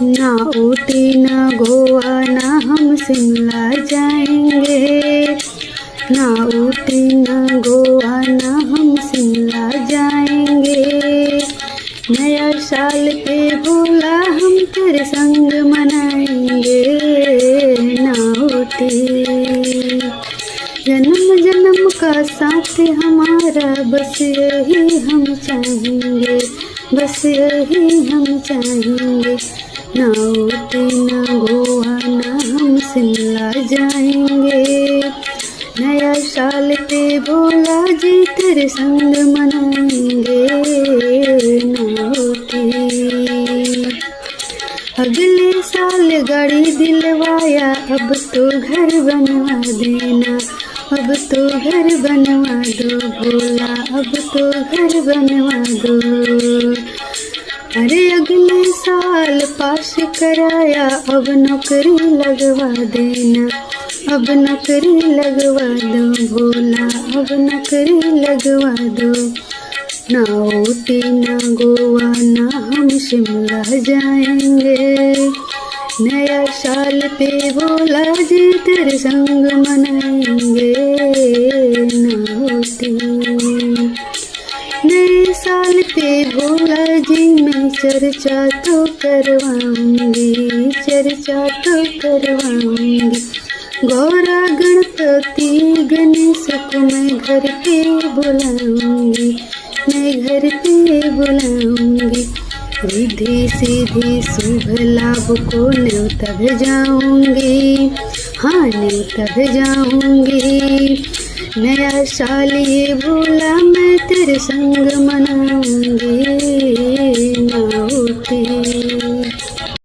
ना ऊटी ना गोवा ना हम शिमला जाएंगे, ना ऊटी ना गोवा ना हम शिमला जाएंगे। नया साल पे भोला हम तेरे संग मनाएंगे, ना ऊटी। जन्म जन्म का साथ हमारा बस यही हम चाहेंगे, बस यही हम चाहेंगे। ना ऊटी ना गोवा ना हम शिमला जाएंगे। नया साल पे भोला जी तेरे संग मनाएंगे, ना ऊटी। अगले साल गाड़ी दिलवाया, अब तो घर बनवा देना, अब तो घर बनवा दो भोला, अब तो घर बनवा दो। अरे अगले साल पास कराया, अब नौकरी लगवा देना, अब नौकरी लगवा दो भोला, अब नौकरी लगवा दो। ना ऊटी ना गोवा ना हम शिमला जाएंगे। नया साल पे भोला जी तेरे संग मनाएंगे, ना ऊटी। नए साल पे भोला जी मैं चर्चा तो करवाऊंगी, चर्चा तो करवाऊंगी। गौरा गणपति गणेश को मैं घर पे बुलाऊंगी, मैं घर पे बुलाऊंगी। रिद्धि सीधी शुभ लाभ को न्योता भेजाऊंगी, हाँ न्योता भेजाऊंगी। नया साल ये भोला मैं तेरे संग मनाऊंगी, ना ऊटी।